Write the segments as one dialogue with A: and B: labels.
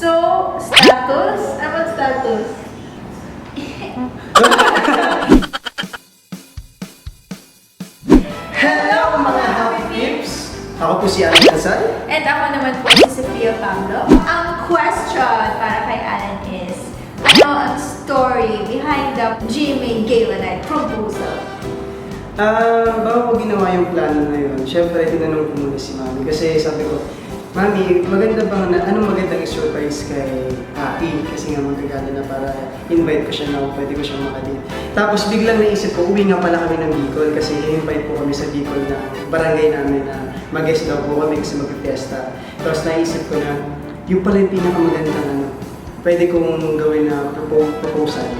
A: So, status? Anong status?
B: Hello mga Happy Pips! Ako po si Alan Casal.
A: And ako naman po si Sofia Pablo. Ang question para kay Alan is, ano ang story behind the GMA Gala Night proposal?
B: Bago ko ginawa yung plano na yun, syempre tinanong ko muna si Mami kasi sabi ko, Mami, maganda bang anong magandang surprise kay Happy? Kasi nga magagala na para invite ko siya na pwede ko siyang makadate. Tapos biglang naisip ko, uwi nga pala kami ng Bicol kasi in-invite po kami sa Bicol na barangay namin na mag-guest daw po kami kasi mag-fiesta. Tapos naisip ko na, yung pala yung pinakamagandang pwede kong gawin na proposal.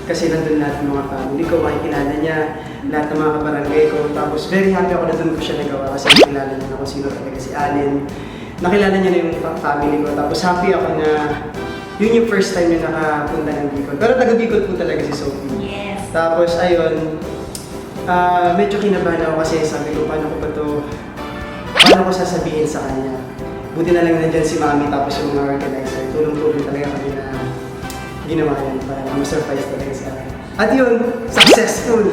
B: Kasi nandun lahat ng mga family ko, makikilala niya, lahat ng mga kabarangay ko. Tapos very happy ako na doon ko siya nagawa kasi nakilala niya na kung sino talaga si Allen. Nakilala niya na yung family ko. Tapos happy ako na yun yung first time niya nakapunta ng Bicol. Pero taga Bicol po talaga si Sophie.
A: Yes.
B: Tapos ayun, medyo kinabahan ako kasi sabi ko, paano ko sasabihin sa kanya. Buti na lang nandyan si Mami tapos yung mga organizer. Tulong-tulong talaga kami na ginawa yan para ma-surprise talaga sa akin. At yun, successful!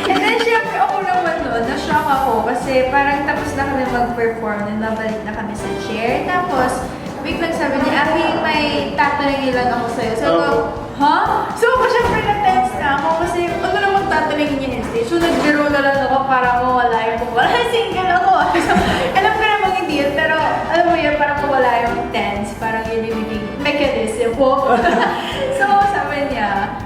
A: And then, syempre, ako naman noon, na-shock ako kasi parang tapos na kami mag-perform, nabalik na kami sa chair. Tapos, biglang sabi niya, Abi, may tatanungin lang ako sa'yo. So, ako, ha? So, ako syempre na-tense na ako kasi ano namang tatanungin niya in stage. So, nag-zero na lang ako para mawala yung wala. Single ako. So, alam ko namang hindi yun, pero alam mo yun, parang mawala yung tense. Parang yun yung naging mechanism ko. So, sabi niya,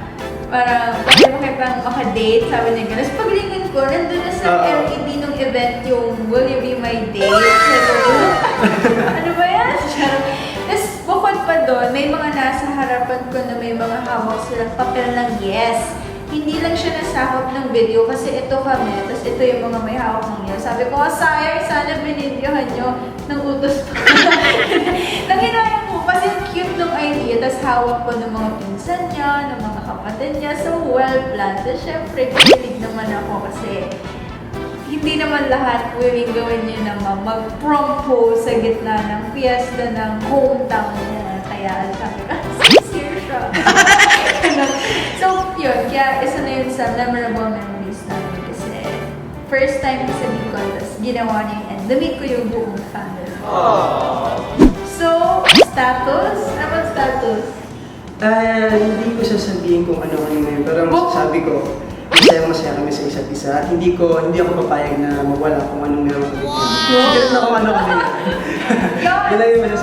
A: parang pwede mo kitang makadate, sabi niya gano'n. So paglingon ko, nandun na sa LED nung event yung Will You Be My Date? Ano ba yan? Tapos bukod pa doon, may mga nasa harapan ko na may mga hawak silang papel ng yes. Hindi lang siya nasakop ng video kasi ito kami, tapos ito yung mga may hawak ng yes. Sabi ko, sayang, sana binidyohan nyo ng utos pa. Nanginayang ko kasi cute nung idea, tapos hawak ko ng mga pinsan niya, ng mga kapatid niya. So, well-planned. Tapos, syempre, kinilig naman ako kasi hindi naman lahat willing gawin niya naman mag-propose sa gitna ng fiesta ng hometown niya. Kaya, sabi ko, sincere siya. So, yun. Kaya, isa na yun sa memorable memories namin kasi first time ko sa Bicol, tapos ginawa niya yun and na-meet ko yung buong family. So, status? Ano status?
B: Hindi ko sasabihin kung ano-ano ngayon, pero masasabi ko, masaya kami sa isa't isa at hindi ako papayag na mawala kung anong meron kami. Ganun na kung ano kami. Yun lang yung masasabi